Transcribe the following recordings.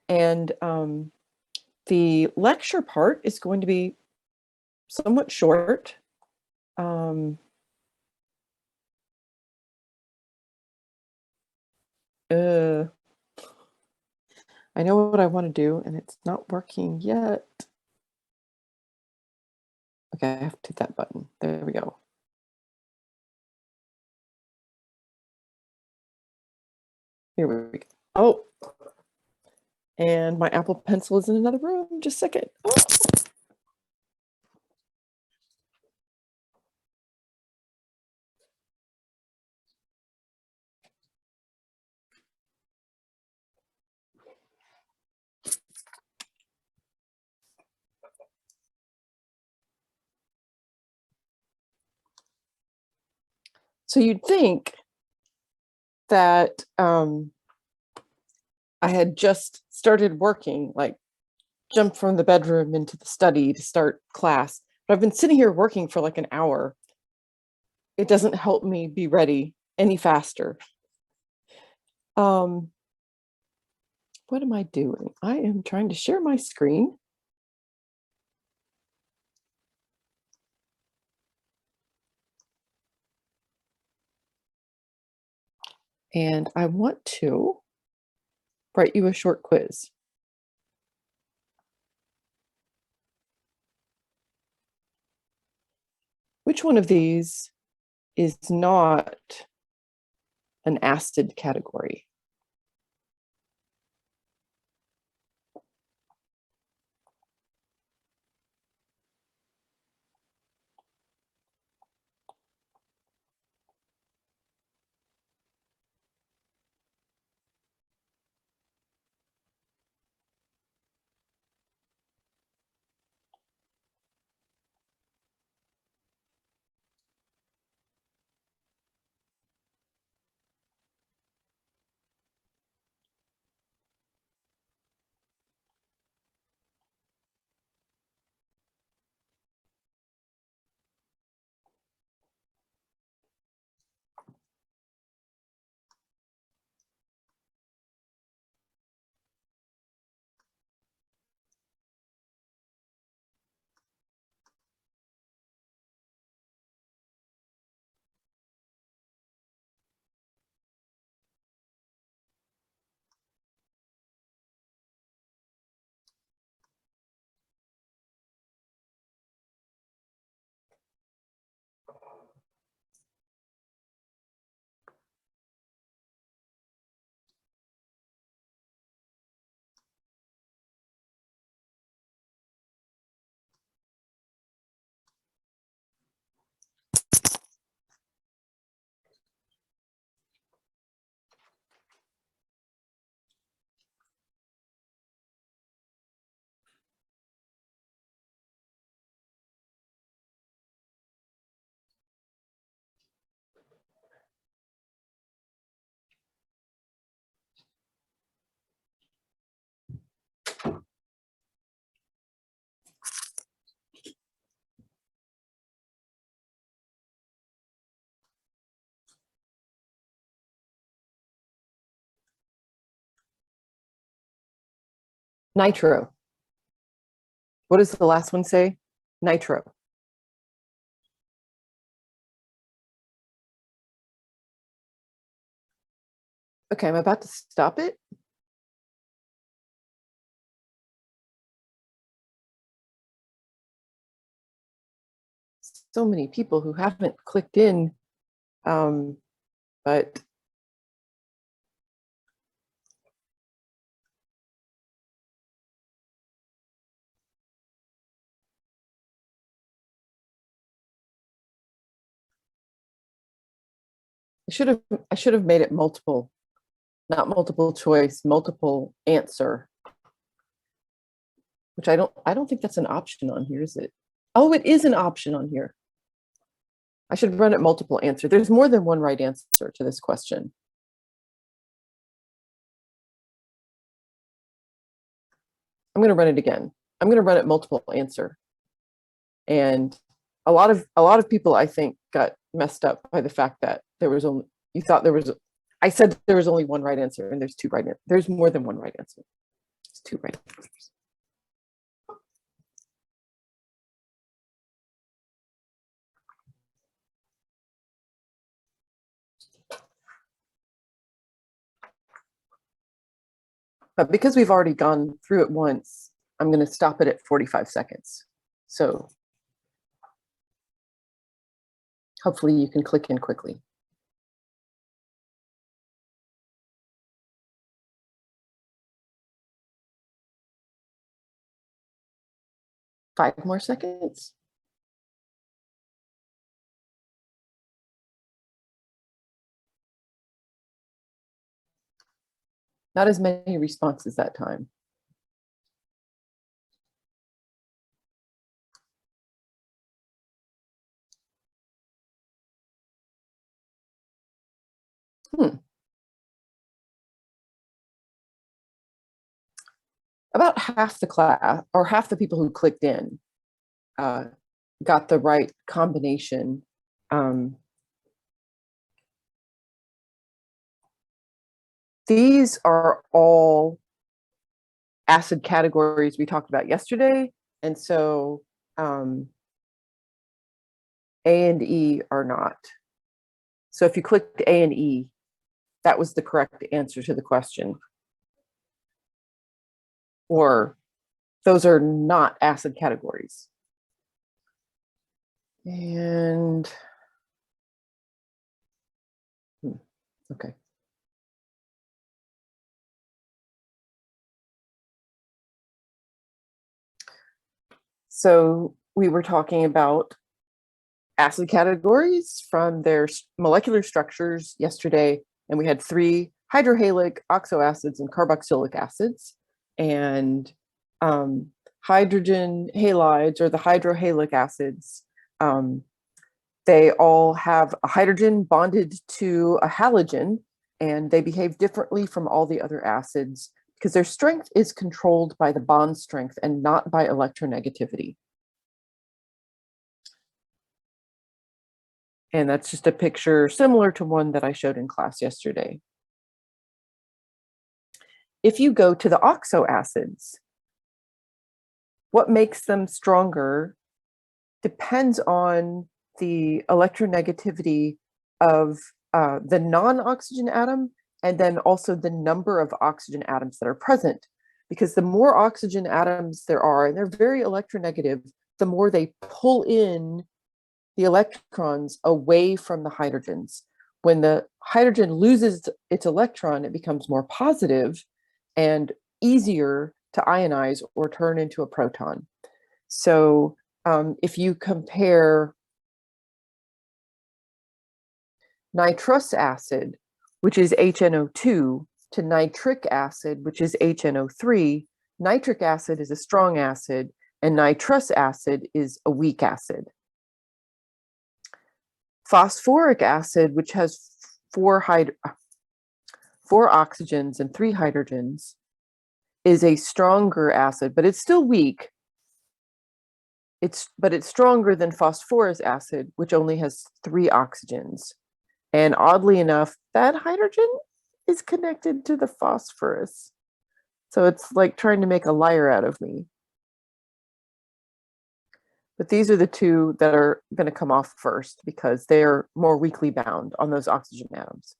And the lecture part is going to be somewhat short. I know what I want to do, and it's not working yet. Okay, I have to hit that button. There we go. Here we go. Oh, and my Apple Pencil is in another room. Just a second. Oh. So you'd think that I had just started working, like jumped from the bedroom into the study to start class. But I've been sitting here working for like an hour. It doesn't help me be ready any faster. What am I doing? I am trying to share my screen. And I want to write you a short quiz. Which one of these is not an acid category? Nitro. What does the last one say? Nitro. Okay, I'm about to stop it. So many people who haven't clicked in, but I should have made it multiple, not multiple choice, multiple answer, which I don't think that's an option on here, is it? Oh, it is an option on here. I should run it multiple answer. There's more than one right answer to this question. I'm going to run it again. I'm going to run it multiple answer. And a lot of people, I think, got messed up by the fact that there was only, you thought there was, I said there was only one right answer, and there's two right answers. There's more than one right answer. It's two right answers. But because we've already gone through it once, I'm going to stop it at 45 seconds. So hopefully you can click in quickly. 5 more seconds. Not as many responses that time. About half the class, or half the people who clicked in, got the right combination. These are all acid categories we talked about yesterday, and so A and E are not. So if you clicked A and E, that was the correct answer to the question. Or those are not acid categories. And okay. So we were talking about acid categories from their molecular structures yesterday, and we had 3 hydrohalic oxoacids and carboxylic acids, and hydrogen halides, or the hydrohalic acids, they all have a hydrogen bonded to a halogen, and they behave differently from all the other acids because their strength is controlled by the bond strength and not by electronegativity. And that's just a picture similar to one that I showed in class yesterday. If you go to the oxo acids, what makes them stronger depends on the electronegativity of the non-oxygen atom, and then also the number of oxygen atoms that are present. Because the more oxygen atoms there are, and they're very electronegative, the more they pull in the electrons away from the hydrogens. When the hydrogen loses its electron, it becomes more positive and easier to ionize or turn into a proton. So if you compare nitrous acid, which is HNO2, to nitric acid, which is HNO3, nitric acid is a strong acid, and nitrous acid is a weak acid. Phosphoric acid, which has 4 oxygens and 3 hydrogens, is a stronger acid, but it's still weak. But it's stronger than phosphorus acid, which only has 3 oxygens. And oddly enough, that hydrogen is connected to the phosphorus. So it's like trying to make a liar out of me. But these are the 2 that are going to come off first because they're more weakly bound on those oxygen atoms.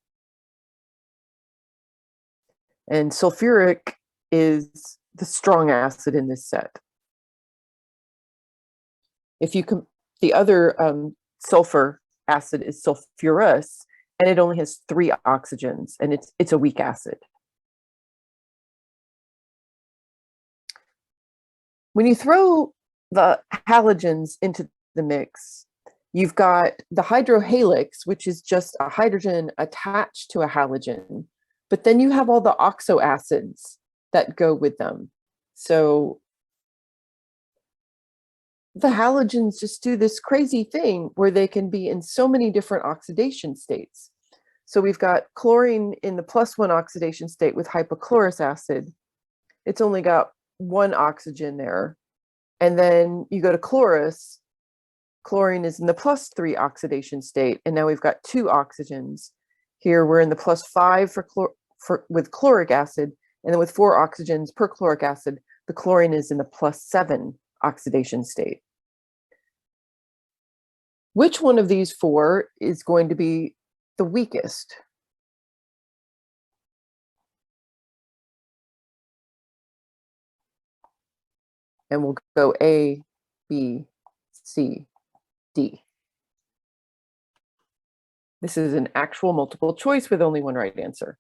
And sulfuric is the strong acid in this set. If you the other sulfur acid is sulfurous, and it only has 3 oxygens, and it's a weak acid. When you throw the halogens into the mix, you've got the hydrohalix, which is just a hydrogen attached to a halogen, but then you have all the oxo acids that go with them. So the halogens just do this crazy thing where they can be in so many different oxidation states. So we've got chlorine in the +1 oxidation state with hypochlorous acid. It's only got 1 oxygen there. And then you go to chlorus, chlorine is in the +3 oxidation state, and now we've got 2 oxygens. Here we're in the +5 with chloric acid, And then with 4 oxygens per chloric acid, the chlorine is in the +7 oxidation state. Which one of these 4 is going to be the weakest? And we'll go A, B, C, D. This is an actual multiple choice with only one right answer.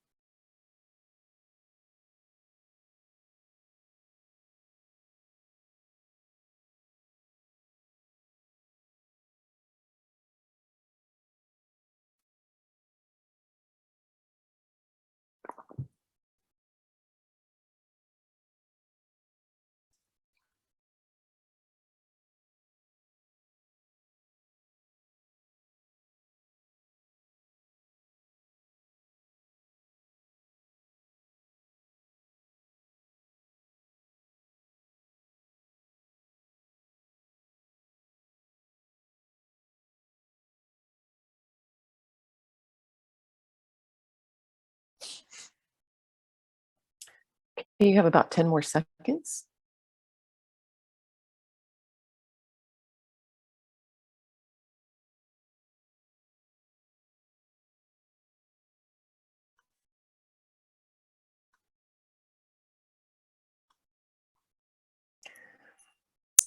You have about 10 more seconds.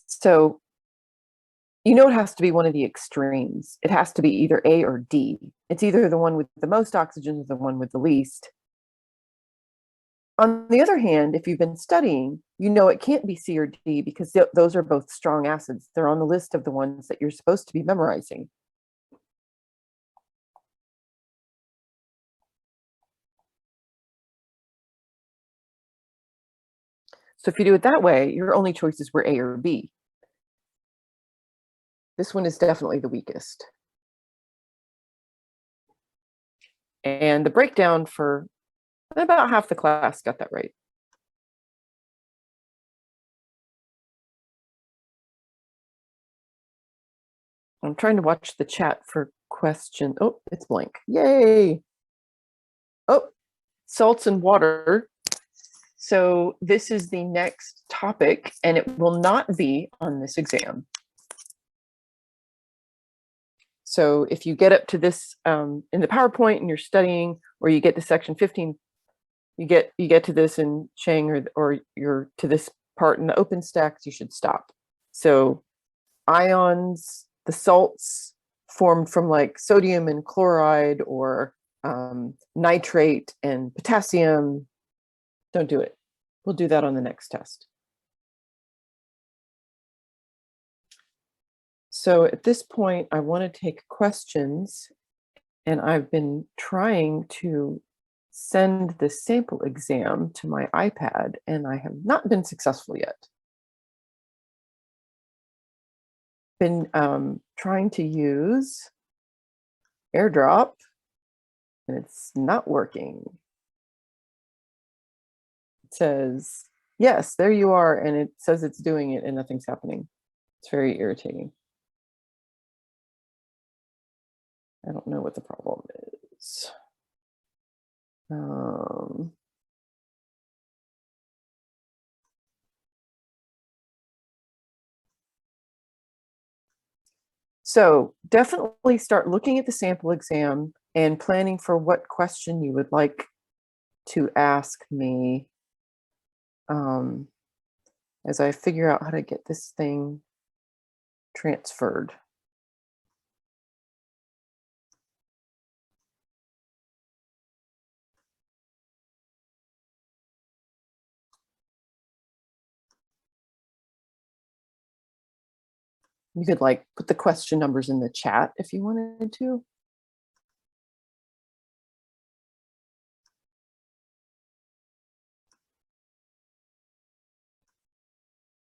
So you know it has to be one of the extremes. It has to be either A or D. It's either the one with the most oxygen or the one with the least. On the other hand, if you've been studying, you know it can't be C or D because those are both strong acids. They're on the list of the ones that you're supposed to be memorizing. So if you do it that way, your only choices were A or B. This one is definitely the weakest. And the breakdown for about half the class got that right. I'm trying to watch the chat for question. Oh, it's blank. Yay. Oh, salts and water. So this is the next topic, and it will not be on this exam. So if you get up to this in the PowerPoint and you're studying, or you get to section 15, you get to this in Chang, or you're to this part in the OpenStax, you should stop. So ions, the salts formed from like sodium and chloride, or nitrate and potassium, don't do it. We'll do that on the next test. So at this point, I want to take questions, and I've been trying to send the sample exam to my iPad, and I have not been successful yet. Been trying to use AirDrop, and it's not working. It says, yes, there you are, and it says it's doing it and nothing's happening. It's very irritating. I don't know what the problem is. So definitely start looking at the sample exam and planning for what question you would like to ask me as I figure out how to get this thing transferred. You could like put the question numbers in the chat if you wanted to.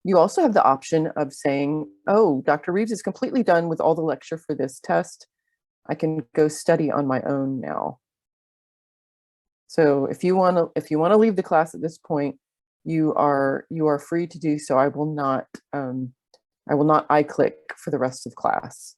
You also have the option of saying, oh, Dr. Reeves is completely done with all the lecture for this test. I can go study on my own now. So if you want to leave the class at this point, you are free to do so. I will not iClick for the rest of class.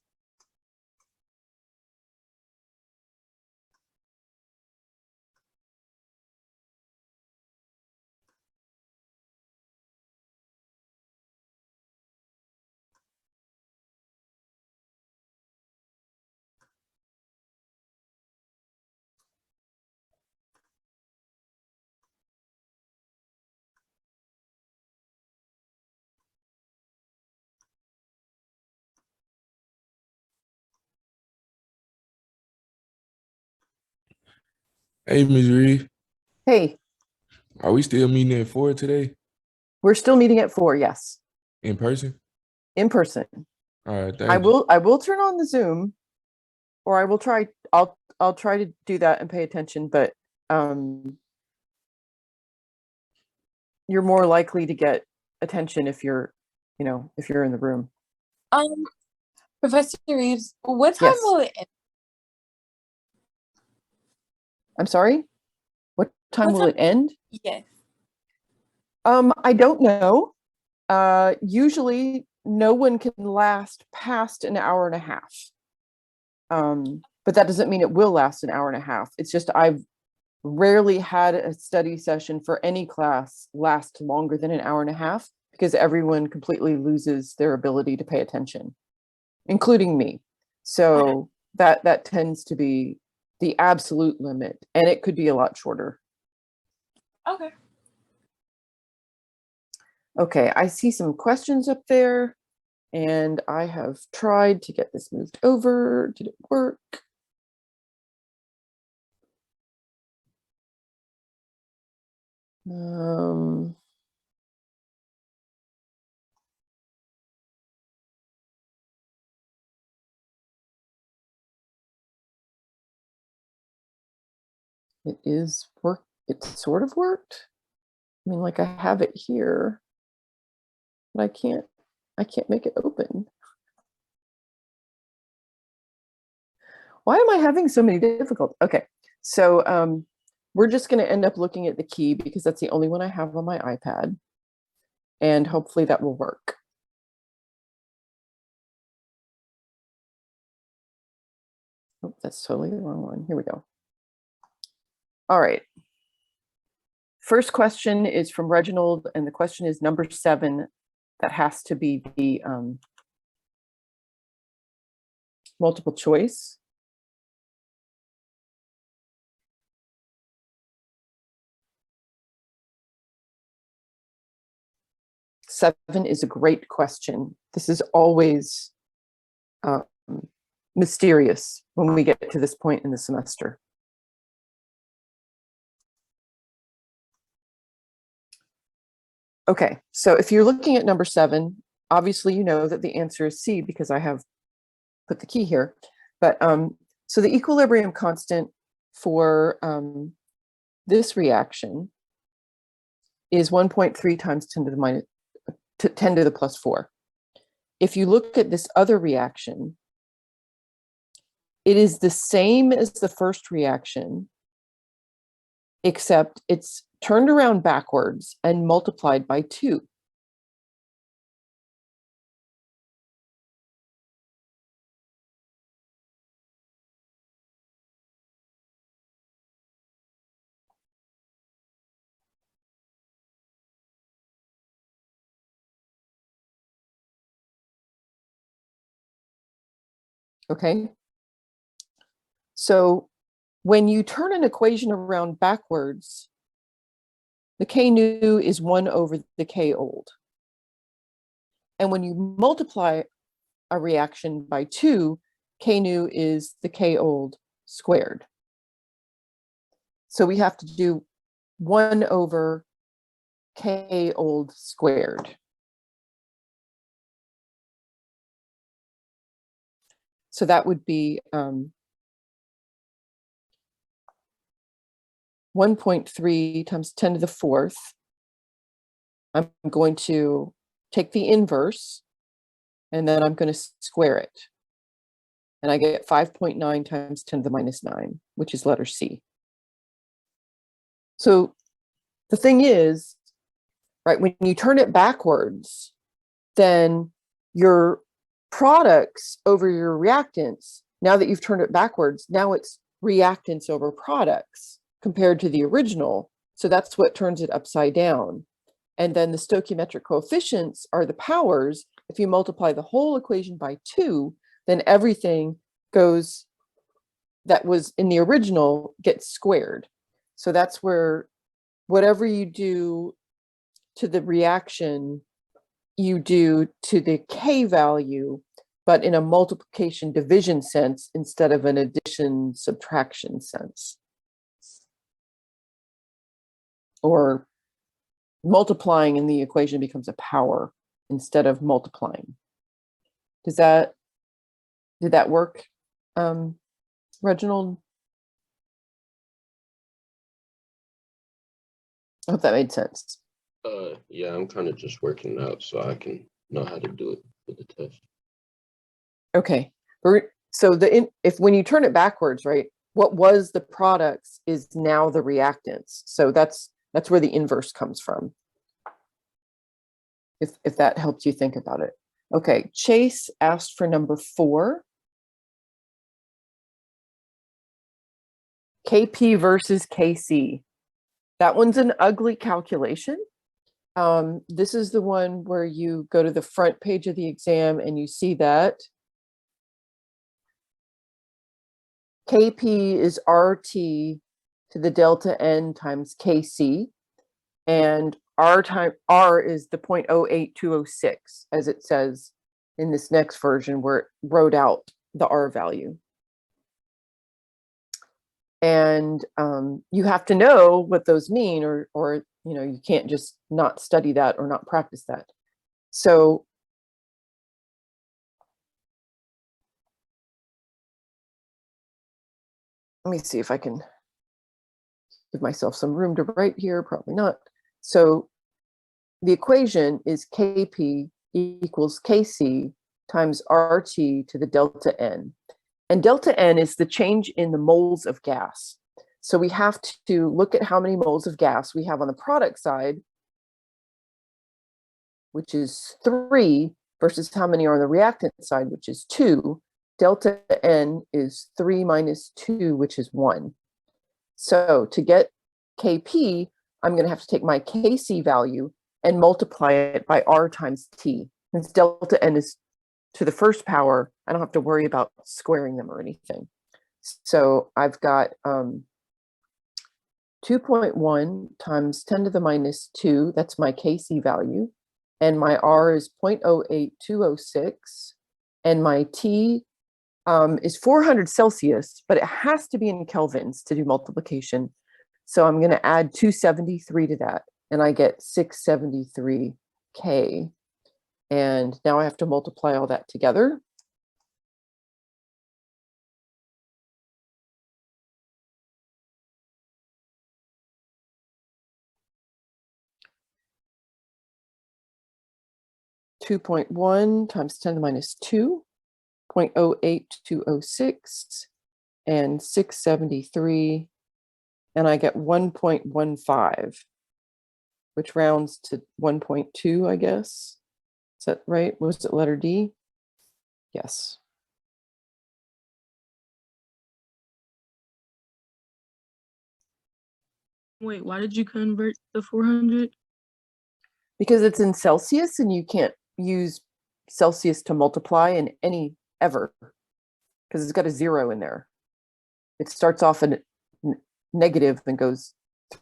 Hey, Ms. Reed, Hey, are we still meeting at 4 today we're still meeting at 4, yes, in person? in person. All right, I thank you. will I will turn on the Zoom, or I'll try to do that and pay attention, but um you're more likely to get attention if if you're in the room. Um, Professor Reeves, what time Yes. will it end? I'm sorry. What time What will time? it end? Yes. I don't know. Usually no one can last past an hour and a half. But that doesn't mean it will last an hour and a half. It's just I've rarely had a study session for any class last longer than an hour and a half because everyone completely loses their ability to pay attention, including me. So that tends to be the absolute limit, and it could be a lot shorter. Okay. Okay, I see some questions up there, and I have tried to get this moved over. Did it work? Um, it is work. It sort of worked. I mean, like I have it here, but I can't make it open. Why am I having so many difficulties? Okay, so we're just going to end up looking at the key because that's the only one I have on my iPad, and hopefully that will work. Oh, that's totally the wrong one. Here we go. All right. First question is from Reginald, and the question is number 7. That has to be the multiple choice. Seven is a great question. This is always mysterious when we get to this point in the semester. Okay, so if you're looking at number 7, obviously you know that the answer is C because I have put the key here. But so the equilibrium constant for this reaction is 1.3 times 10 to the minus 10 to the plus 4. If you look at this other reaction, it is the same as the first reaction, except it's turned around backwards and multiplied by 2. Okay. So when you turn an equation around backwards, the K new is 1 over the K old. And when you multiply a reaction by 2, K new is the K old squared. So we have to do 1 over K old squared. So that would be 1.3 times 10 to the 4th. I'm going to take the inverse, and then I'm going to square it. And I get 5.9 times 10 to the minus 9, which is letter C. So the thing is, right, when you turn it backwards, then your products over your reactants, now that you've turned it backwards, now it's reactants over products compared to the original. So that's what turns it upside down. And then the stoichiometric coefficients are the powers. If you multiply the whole equation by 2, then everything goes that was in the original gets squared. So that's where whatever you do to the reaction, you do to the K value, but in a multiplication division sense instead of an addition subtraction sense. or multiplying in the equation becomes a power instead of multiplying. Did that work, Reginald? I hope that made sense. Yeah, I'm kind of just working it out so I can know how to do it for the test. Okay, so if when you turn it backwards, right, what was the products is now the reactants. So that's where the inverse comes from. If that helps you think about it. Okay, Chase asked for number 4. KP versus KC. That one's an ugly calculation. This is the one where you go to the front page of the exam and you see that KP is RT to the delta N times KC, and R is the 0.08206, as it says in this next version where it wrote out the R value. And you have to know what those mean, or you can't just not study that or not practice that. So let me see if I can give myself some room to write here. Probably not. So the equation is Kp equals Kc times RT to the delta N. And delta N is the change in the moles of gas. So we have to look at how many moles of gas we have on the product side, which is 3, versus how many are on the reactant side, which is 2. Delta N is 3 minus 2, which is 1. So to get Kp, I'm going to have to take my Kc value and multiply it by R times T. Since delta N is to the first power, I don't have to worry about squaring them or anything. So I've got 2.1 times 10 to the minus 2, that's my Kc value, and my R is 0.08206, and my T is 400 Celsius, but it has to be in kelvins to do multiplication. So I'm going to add 273 to that, and I get 673 K. And now I have to multiply all that together. (2.1 times 10 to the minus 2, 0.08206, and 673, and I get 1.15, which rounds to 1.2, I guess. Is that right? Was it letter D? Yes. Wait, why did you convert the 400? Because it's in Celsius and you can't use Celsius to multiply in any ever, because it's got a 0 in there. It starts off in negative and goes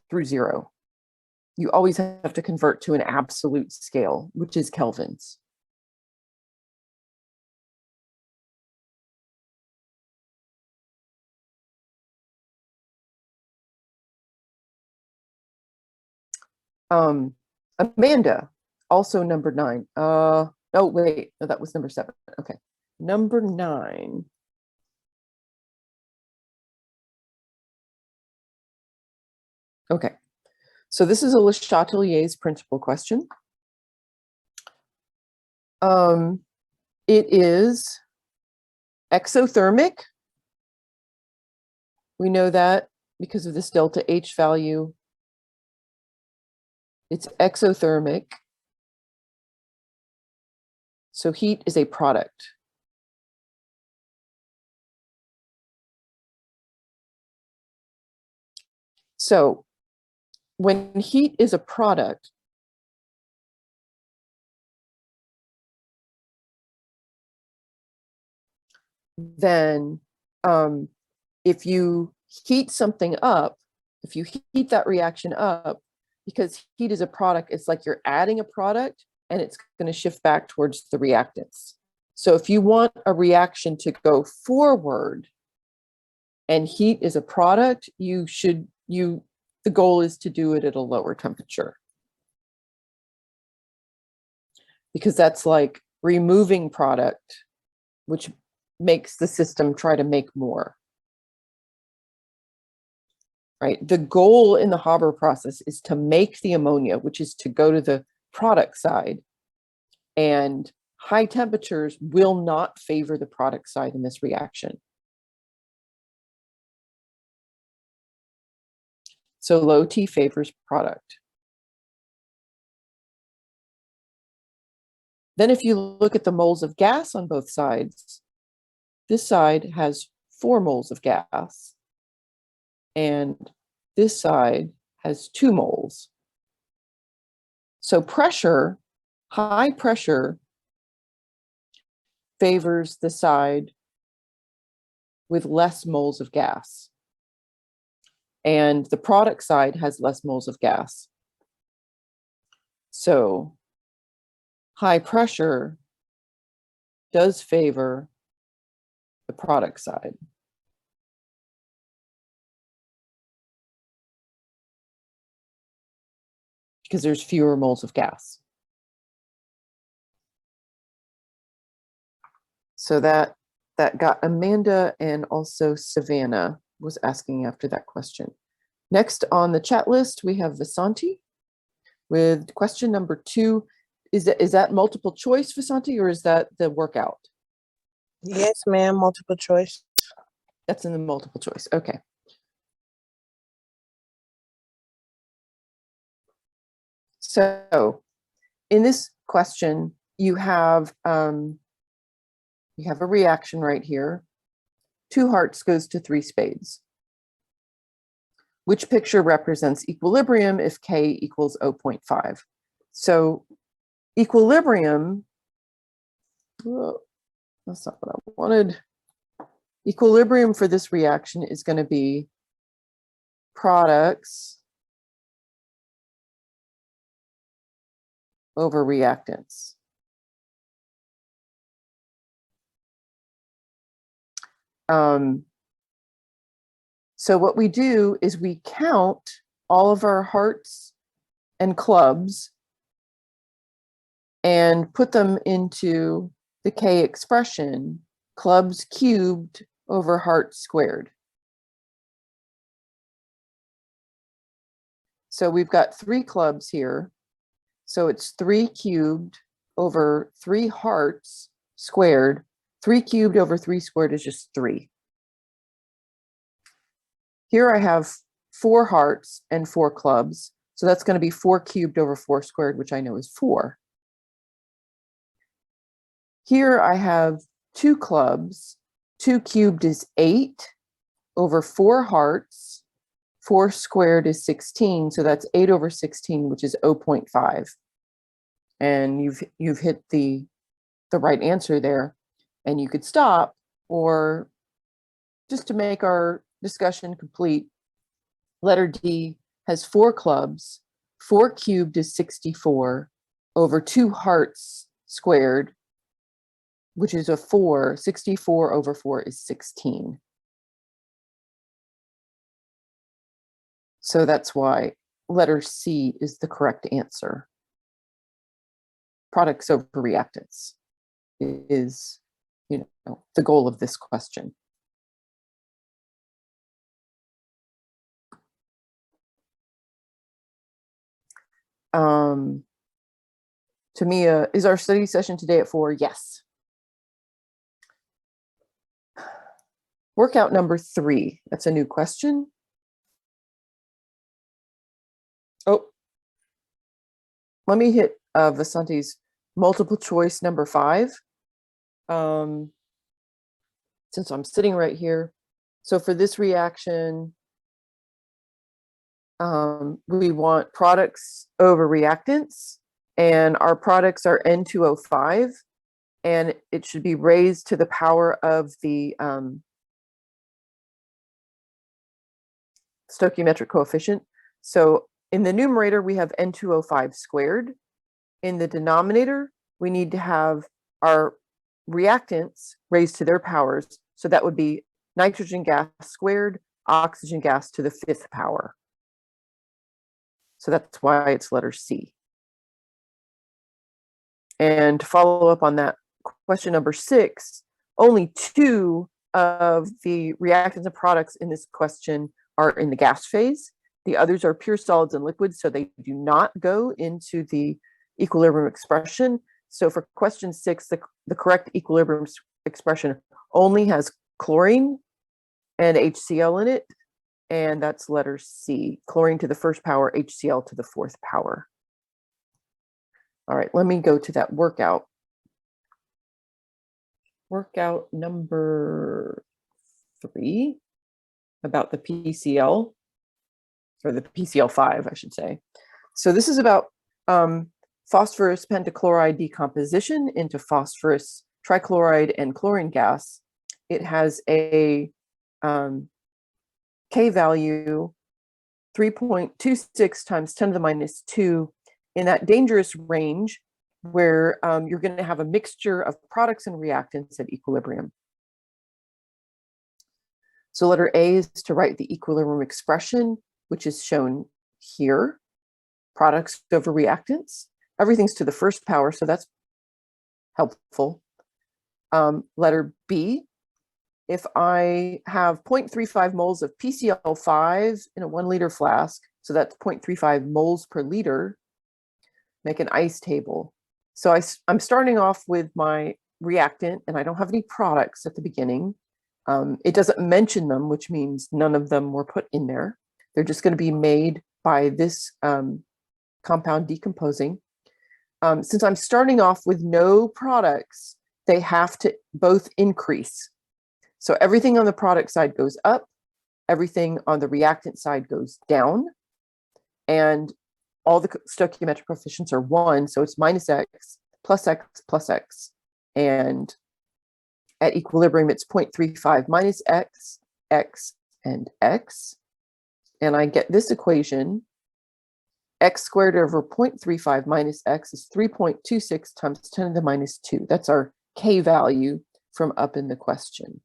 through 0. You always have to convert to an absolute scale, which is kelvins. Amanda, also number 9. Oh wait, no, that was number 7. Okay, number 9. Okay, so this is a Le Chatelier's principal question. It is exothermic. We know that because of this delta H value. It's exothermic. So heat is a product. So when heat is a product, then if you heat something up, if you heat that reaction up, because heat is a product, it's like you're adding a product and it's going to shift back towards the reactants. So if you want a reaction to go forward and heat is a product, you the goal is to do it at a lower temperature. Because that's like removing product, which makes the system try to make more. Right? The goal in the Haber process is to make the ammonia, which is to go to the product side. And high temperatures will not favor the product side in this reaction. So low T favors product. Then if you look at the moles of gas on both sides, this side has 4 moles of gas, and this side has 2 moles. So pressure, high pressure, favors the side with less moles of gas. And the product side has less moles of gas. So high pressure does favor the product side. Because there's fewer moles of gas. So that got Amanda, and also Savannah was asking after that question. Next on the chat list, we have Vasanti with question number 2. Is that multiple choice, Vasanti, or is that the workout? Yes, ma'am, multiple choice. That's in the multiple choice. Okay. So in this question, you have a reaction right here. 2 hearts goes to 3 spades. Which picture represents equilibrium if K equals 0.5? So equilibrium, oh, that's not what I wanted. Equilibrium for this reaction is going to be products over reactants. So what we do is we count all of our hearts and clubs and put them into the K expression, clubs cubed over hearts squared. So we've got 3 clubs here. So it's 3 cubed over 3 hearts squared. 3 cubed over 3 squared is just 3. Here I have 4 hearts and 4 clubs. So that's going to be 4 cubed over 4 squared, which I know is 4. Here I have 2 clubs. 2 cubed is 8 over 4 hearts. 4 squared is 16. So that's 8 over 16, which is 0.5. And you've hit the right answer there. And you could stop, or just to make our discussion complete, letter D has 4 clubs. 4 cubed is 64 over 2 hearts squared, which is a 4. 64 over 4 is 16. So that's why letter C is the correct answer. Products over reactants is, the goal of this question. Tamia, is our study session today at 4? Yes. Workout number 3. That's a new question. Oh, let me hit Vasanti's multiple choice number 5. Since I'm sitting right here. So for this reaction, we want products over reactants, and our products are N2O5, and it should be raised to the power of the stoichiometric coefficient. So in the numerator, we have N2O5 squared. In the denominator, we need to have our reactants raised to their powers. So that would be nitrogen gas squared, oxygen gas to the 5th power. So that's why it's letter C. And to follow up on that, question number 6, only 2 of the reactants and products in this question are in the gas phase. The others are pure solids and liquids, so they do not go into the equilibrium expression. So for question 6, the correct equilibrium expression only has chlorine and HCl in it, and that's letter C, chlorine to the first power, HCl to the fourth power. All right, let me go to that workout. Workout number 3 about the PCl, or the PCl5, I should say. So this is about phosphorus pentachloride decomposition into phosphorus trichloride and chlorine gas. It has a K value 3.26 times 10 to the minus 2 in that dangerous range where you're going to have a mixture of products and reactants at equilibrium. So letter A is to write the equilibrium expression, which is shown here. Products over reactants. Everything's to the first power, so that's helpful. Letter B, if I have 0.35 moles of PCl5 in a 1 liter flask, so that's 0.35 moles per liter, make an ice table. So I'm starting off with my reactant and I don't have any products at the beginning. It doesn't mention them, which means none of them were put in there. They're just going to be made by this compound decomposing. Since I'm starting off with no products, they have to both increase. So everything on the product side goes up, everything on the reactant side goes down, and all the stoichiometric coefficients are 1, so it's minus x plus x plus x. And at equilibrium, it's 0.35 minus x, x, and x. And I get this equation, x squared over 0.35 minus x is 3.26 times 10 to the minus 2. That's our K value from up in the question.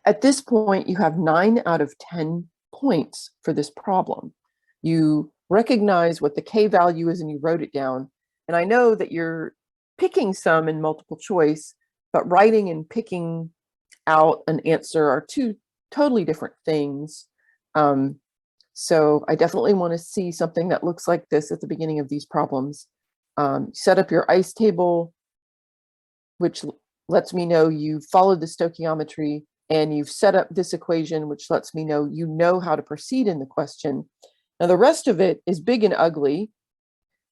At this point, you have 9 out of 10 points for this problem. You recognize what the K value is and you wrote it down. And I know that you're picking some in multiple choice, but writing and picking out an answer are 2 totally different things. So I definitely want to see something that looks like this at the beginning of these problems. Set up your ice table, which lets me know you followed the stoichiometry, and you've set up this equation, which lets me know you know how to proceed in the question. Now the rest of it is big and ugly.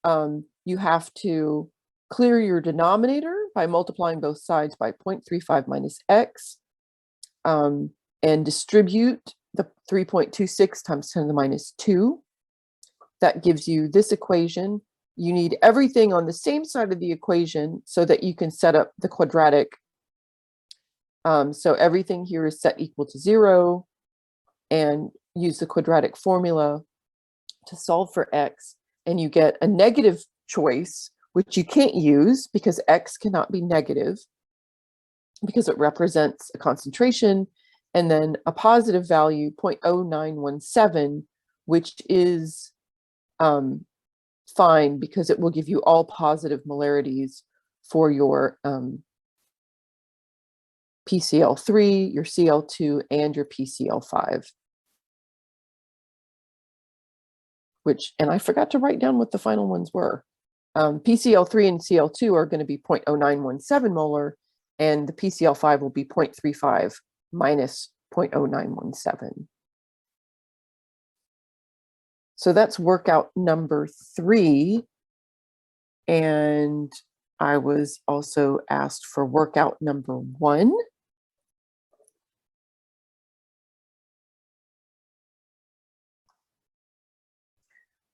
You have to clear your denominator by multiplying both sides by 0.35 minus x, and distribute the 3.26 times 10 to the minus 2. That gives you this equation. You need everything on the same side of the equation so that you can set up the quadratic. So everything here is set equal to 0, and use the quadratic formula to solve for x, and you get a negative choice, which you can't use because x cannot be negative because it represents a concentration, and then a positive value 0.0917, which is fine because it will give you all positive molarities for your PCl3, your Cl2, and your PCl5. And I forgot to write down what the final ones were. PCl3 and Cl2 are going to be 0.0917 molar, and the PCl5 will be 0.35 minus 0.0917. So that's workout number 3. And I was also asked for workout number 1.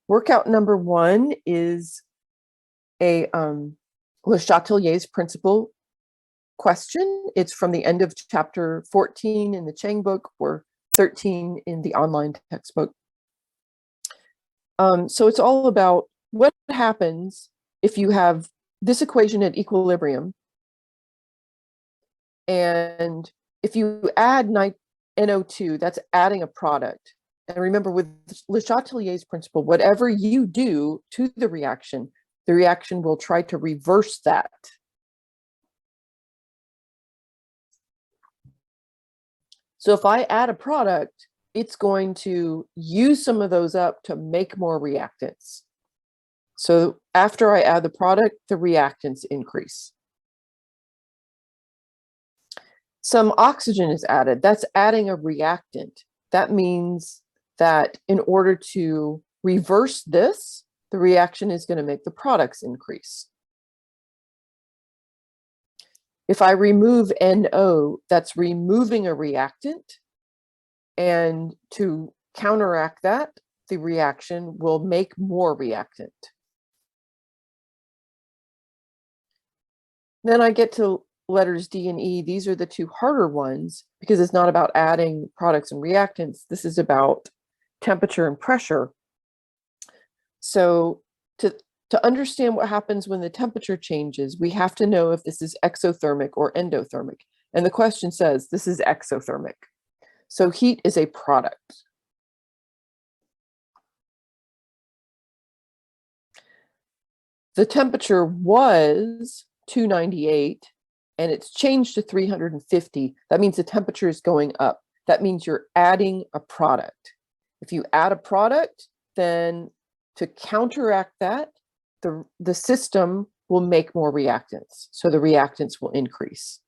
Workout number 1 is a Le Chatelier's principle question. It's from the end of chapter 14 in the Chang book or 13 in the online textbook. So it's all about what happens if you have this equation at equilibrium, and if you add NO2, that's adding a product. And remember, with Le Chatelier's principle, whatever you do to the reaction will try to reverse that. So if I add a product, it's going to use some of those up to make more reactants. So after I add the product, the reactants increase. Some oxygen is added. That's adding a reactant. That means that in order to reverse this, the reaction is going to make the products increase. If I remove NO, that's removing a reactant. And to counteract that, the reaction will make more reactant. Then I get to letters D and E. These are the two harder ones because it's not about adding products and reactants. This is about temperature and pressure. So to understand what happens when the temperature changes, we have to know if this is exothermic or endothermic. And the question says this is exothermic. So heat is a product. The temperature was 298 and it's changed to 350. That means the temperature is going up. That means you're adding a product. If you add a product, then to counteract that, the system will make more reactants. So the reactants will increase.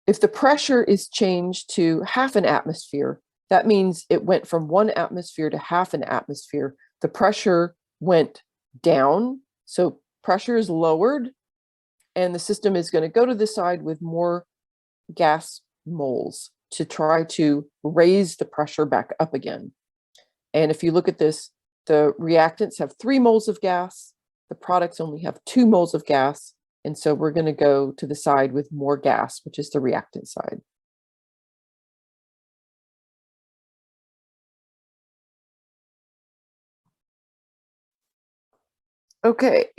If the pressure is changed to half an atmosphere, that means it went from 1 atmosphere to half an atmosphere. The pressure went down, so pressure is lowered, and the system is going to go to the side with more gas moles to try to raise the pressure back up again. And if you look at this, the reactants have 3 moles of gas, the products only have 2 moles of gas, and so we're going to go to the side with more gas, which is the reactant side. Okay,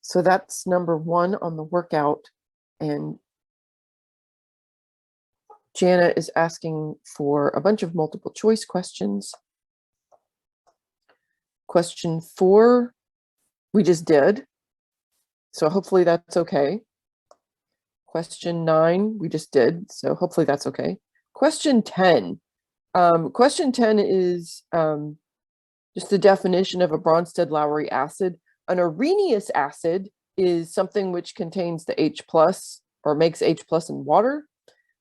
so that's number 1 on the workout, and Jana is asking for a bunch of multiple choice questions. Question 4, we just did, so hopefully that's okay. Question 9, we just did, so hopefully that's okay. Question 10. Question 10 is just the definition of a Bronsted-Lowry acid. An areneous acid is something which contains the H plus or makes H plus in water,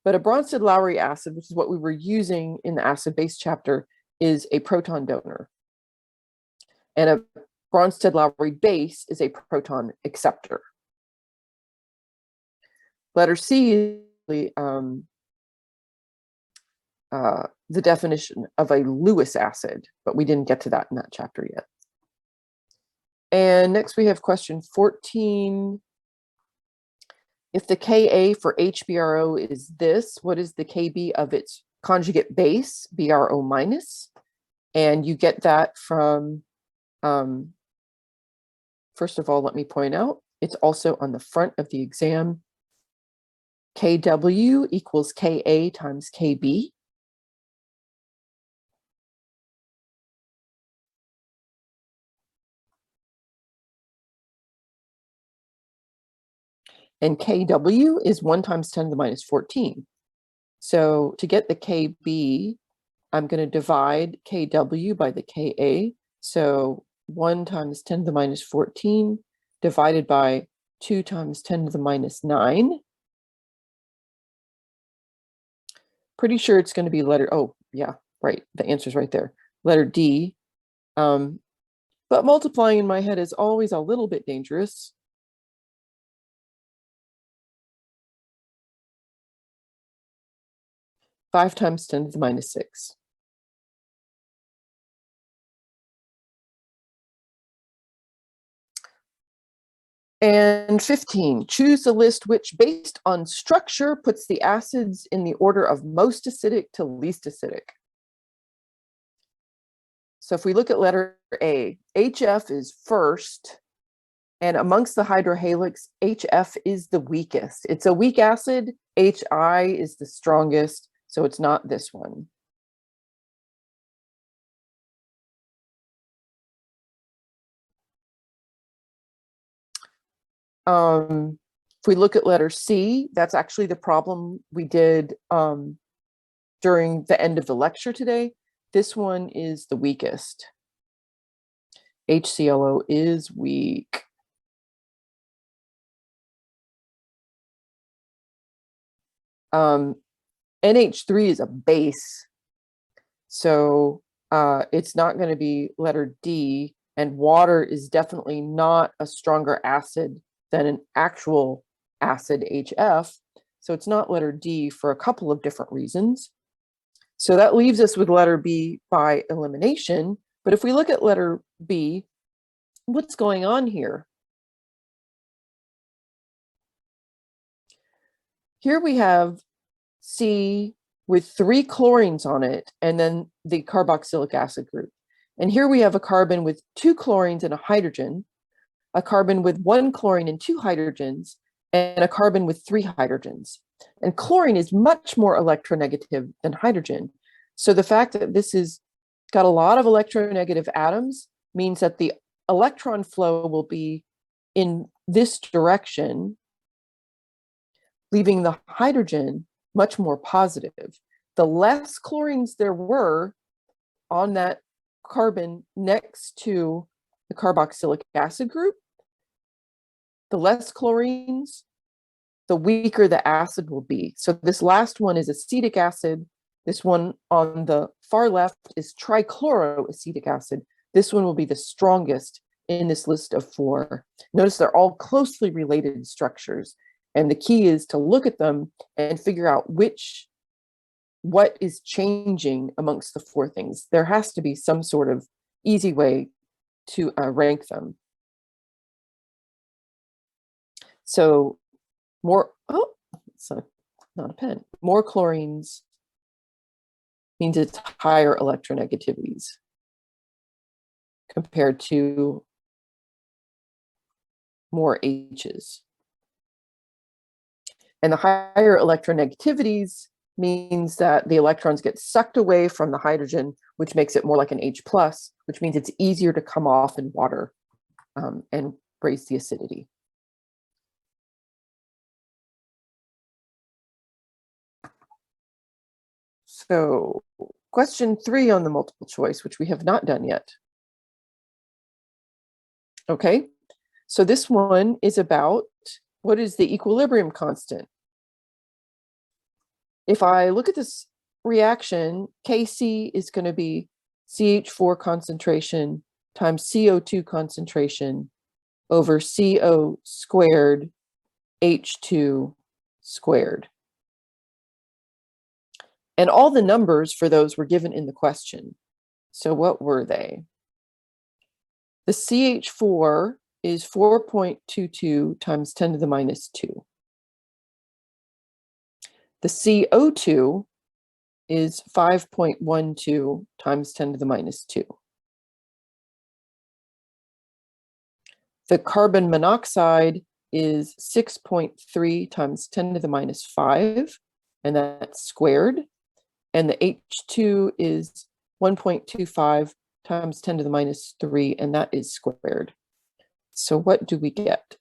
but a Bronsted-Lowry acid, which is what we were using in the acid-base chapter, is a proton donor. And a Bronsted-Lowry base is a proton acceptor. Letter C is the definition of a Lewis acid, but we didn't get to that in that chapter yet. And next we have question 14. If the Ka for HBRO is this, what is the Kb of its conjugate base, BRO minus? And you get that from, first of all, let me point out, it's also on the front of the exam. Kw equals Ka times Kb. And Kw is 1 times 10 to the minus 14. So to get the Kb, I'm going to divide Kw by the Ka. So 1 times 10 to the minus 14 divided by 2 times 10 to the minus 9. Pretty sure it's going to be letter, oh, yeah, right. The answer's right there. Letter D. But multiplying in my head is always a little bit dangerous. Five times 10 to the minus 6. And 15, choose the list which, based on structure, puts the acids in the order of most acidic to least acidic. So if we look at letter A, HF is first, And amongst the hydrohalics, HF is the weakest. It's a weak acid. HI is the strongest, so it's not this one. If we look at letter C, that's actually the problem we did during the end of the lecture today. This one is the weakest. HClO is weak. NH3 is a base, so it's not going to be letter D, and water is definitely not a stronger acid than an actual acid HF, so it's not letter D for a couple of different reasons. So that leaves us with letter B by elimination. But if we look at letter B, what's going on here? Here we have C with 3 chlorines on it, and then the carboxylic acid group. And here we have a carbon with 2 chlorines and a hydrogen, a carbon with 1 chlorine and 2 hydrogens, and a carbon with 3 hydrogens. And chlorine is much more electronegative than hydrogen. So the fact that this has got a lot of electronegative atoms means that the electron flow will be in this direction, leaving the hydrogen much more positive. The less chlorines there were on that carbon next to the carboxylic acid group, the less chlorines, the weaker the acid will be. So this last one is acetic acid. This one on the far left is trichloroacetic acid. This one will be the strongest in this list of 4. Notice they're all closely related structures. And the key is to look at them and figure out what is changing amongst the 4 things. There has to be some sort of easy way to rank them. So it's not a pen. More chlorines means it's higher electronegativities compared to more H's. And the higher electronegativities means that the electrons get sucked away from the hydrogen, which makes it more like an H+, which means it's easier to come off in water and raise the acidity. So question 3 on the multiple choice, which we have not done yet. Okay, so this one is about what is the equilibrium constant? If I look at this reaction, Kc is going to be CH4 concentration times CO2 concentration over CO squared H2 squared. And all the numbers for those were given in the question. So what were they? The CH4 is 4.22 times 10 to the minus 2. The CO2 is 5.12 times 10 to the minus 2. The carbon monoxide is 6.3 times 10 to the minus 5, and that's squared. And the H2 is 1.25 times 10 to the minus 3, and that is squared. So what do we get?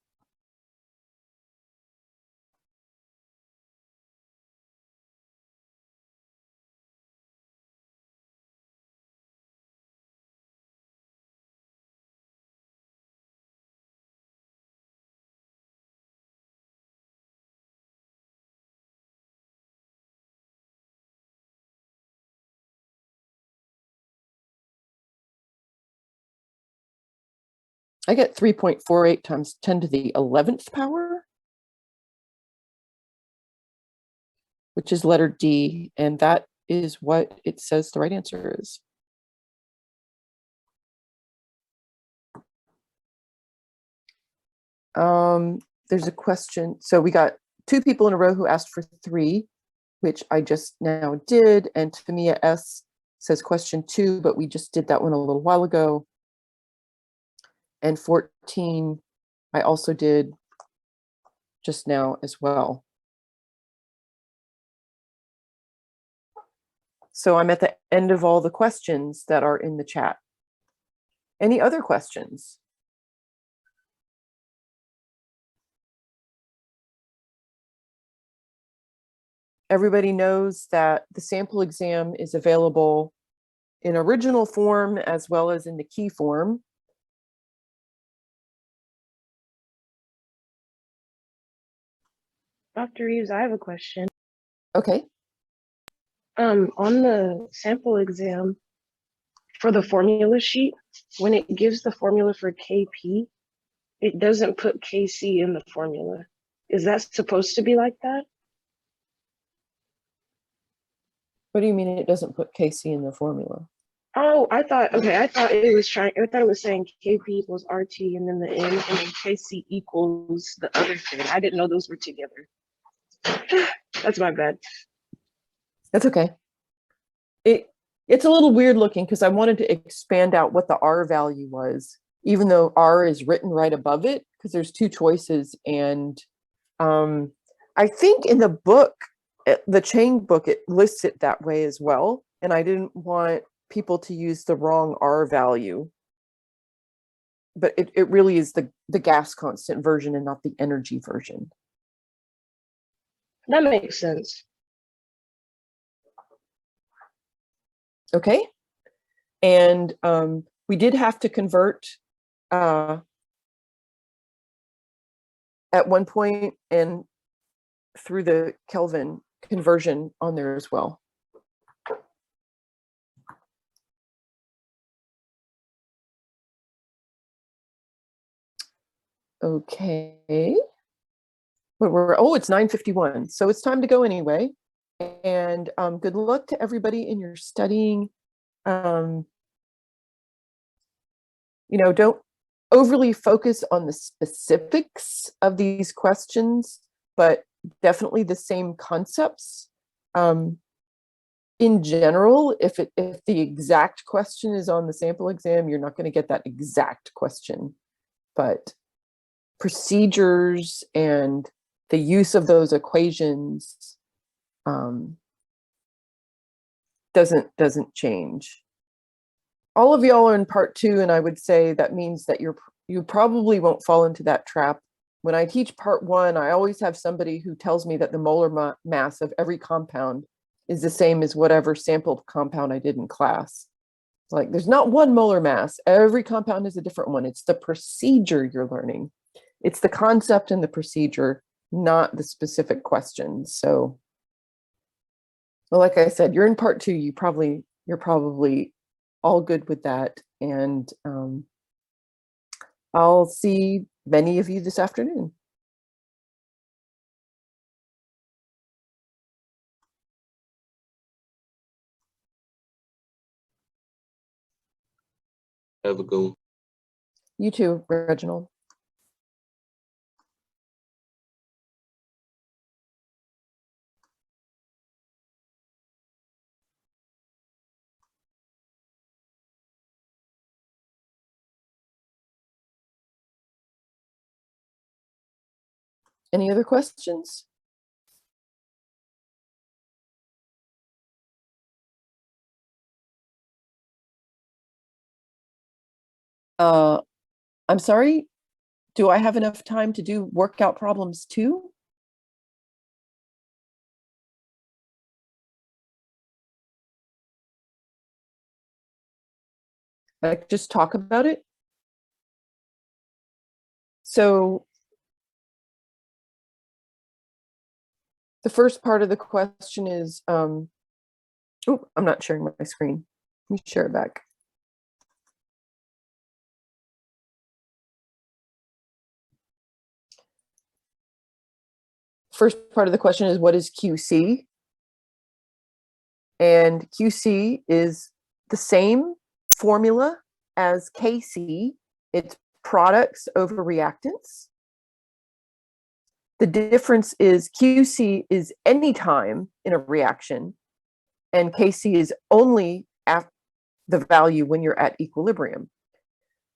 I get 3.48 times 10 to the 11th power, which is letter D, and that is what it says the right answer is. There's a question. So we got 2 people in a row who asked for 3, which I just now did, and Tamia S says question 2, but we just did that one a little while ago. And 14 I also did just now as well. So I'm at the end of all the questions that are in the chat. Any other questions? Everybody knows that the sample exam is available in original form as well as in the key form. Dr. Reeves, I have a question. Okay. On the sample exam for the formula sheet, when it gives the formula for KP, it doesn't put KC in the formula. Is that supposed to be like that? What do you mean it doesn't put KC in the formula? Oh, I thought it was saying KP equals RT and then the N and then KC equals the other thing. I didn't know those were together. That's my bad. That's okay. It's a little weird looking because I wanted to expand out what the R value was, even though R is written right above it, because there's two choices. And I think in the book, the Chang book, it lists it that way as well. And I didn't want people to use the wrong R value. But it really is the gas constant version and not the energy version. That makes sense. Okay. And we did have to convert at one point and through the Kelvin conversion on there as well. Okay. But it's 9:51, so it's time to go anyway. And good luck to everybody in your studying. You know, don't overly focus on the specifics of these questions, but definitely the same concepts. In general, if the exact question is on the sample exam, you're not going to get that exact question, but procedures and the use of those equations doesn't change. All of y'all are in part 2, and I would say that means that you probably won't fall into that trap. When I teach part 1, I always have somebody who tells me that the molar mass of every compound is the same as whatever sampled compound I did in class. Like, there's not one molar mass. Every compound is a different one. It's the procedure you're learning. It's the concept and the procedure, not the specific questions. So, well, like I said, you're in part 2. You're probably all good with that. And I'll see many of you this afternoon. Have a good one. You too, Reginald. Any other questions? I'm sorry, do I have enough time to do workout problems too? Like, just talk about it? So the first part of the question is, oh, I'm not sharing my screen. Let me share it back. First part of the question is, what is QC? And QC is the same formula as KC. It's products over reactants. The difference is QC is any time in a reaction, and KC is only at the value when you're at equilibrium.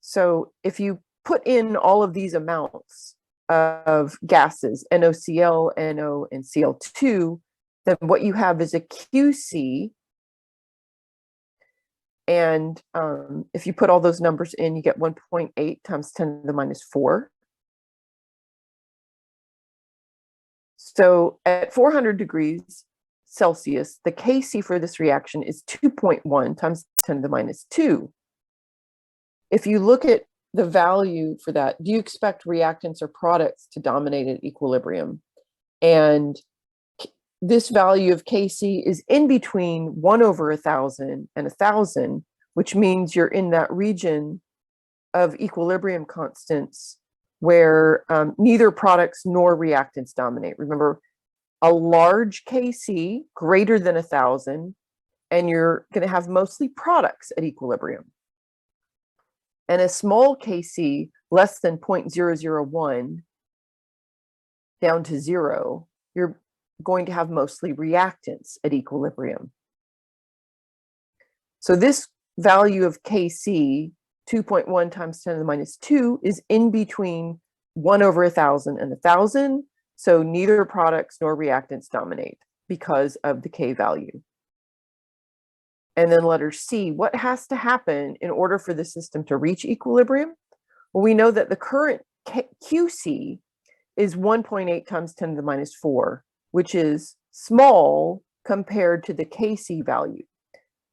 So if you put in all of these amounts of gases, NOCl, NO, and Cl2, then what you have is a QC. And if you put all those numbers in, you get 1.8 times 10 to the minus 4. So at 400 degrees Celsius, the Kc for this reaction is 2.1 times 10 to the minus 2. If you look at the value for that, do you expect reactants or products to dominate at equilibrium? And this value of Kc is in between 1 over 1,000 and 1,000, which means you're in that region of equilibrium constants where neither products nor reactants dominate. Remember, a large Kc greater than 1,000, and you're going to have mostly products at equilibrium. And a small Kc less than 0.001 down to 0, you're going to have mostly reactants at equilibrium. So this value of Kc, 2.1 times 10 to the minus 2, is in between 1 over 1,000 and 1,000. So neither products nor reactants dominate because of the K value. And then letter C, what has to happen in order for the system to reach equilibrium? Well, we know that the current QC is 1.8 times 10 to the minus 4, which is small compared to the Kc value.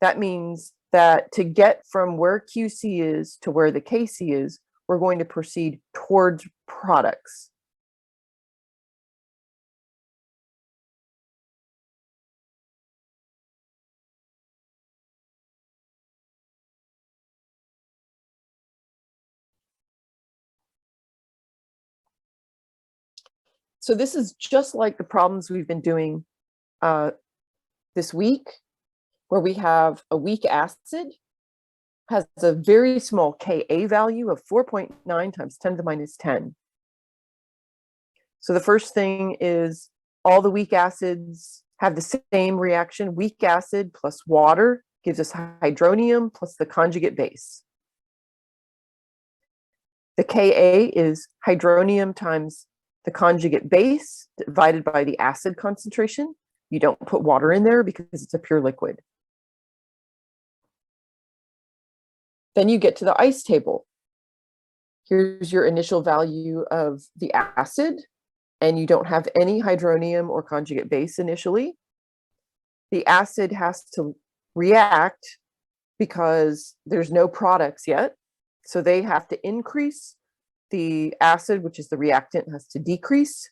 That means that to get from where QC is to where the Kc is, we're going to proceed towards products. So this is just like the problems we've been doing this week, where we have a weak acid has a very small Ka value of 4.9 times 10 to the minus 10. So the first thing is all the weak acids have the same reaction. Weak acid plus water gives us hydronium plus the conjugate base. The Ka is hydronium times the conjugate base divided by the acid concentration. You don't put water in there because it's a pure liquid. Then you get to the ice table. Here's your initial value of the acid, and you don't have any hydronium or conjugate base initially. The acid has to react because there's no products yet. So they have to increase. The acid, which is the reactant, has to decrease.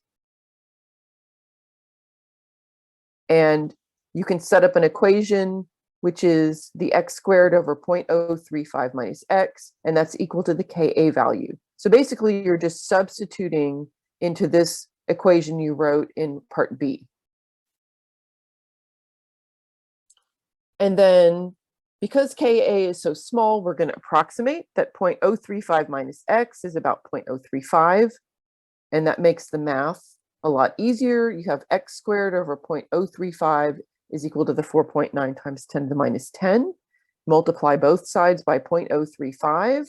And you can set up an equation, which is the x squared over 0.035 minus x, and that's equal to the Ka value. So basically, you're just substituting into this equation you wrote in part B. And then, because Ka is so small, we're going to approximate that 0.035 minus x is about 0.035, and that makes the math a lot easier. You have x squared over 0.035 is equal to the 4.9 times 10 to the minus 10. Multiply both sides by 0.035,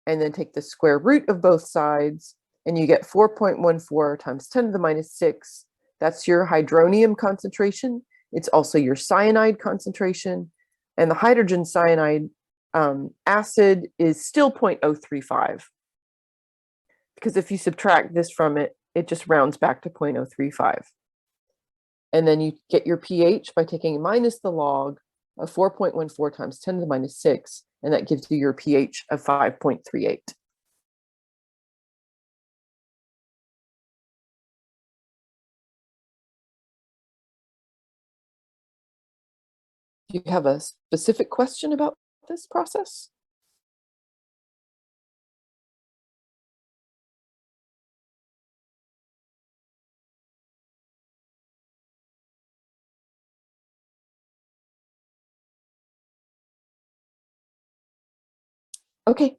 and then take the square root of both sides, and you get 4.14 times 10 to the minus 6. That's your hydronium concentration. It's also your cyanide concentration. And the hydrogen cyanide acid is still 0.035. Because if you subtract this from it, it just rounds back to 0.035. And then you get your pH by taking minus the log of 4.14 times 10 to the minus 6, and that gives you your pH of 5.38. Do you have a specific question about this process? Okay,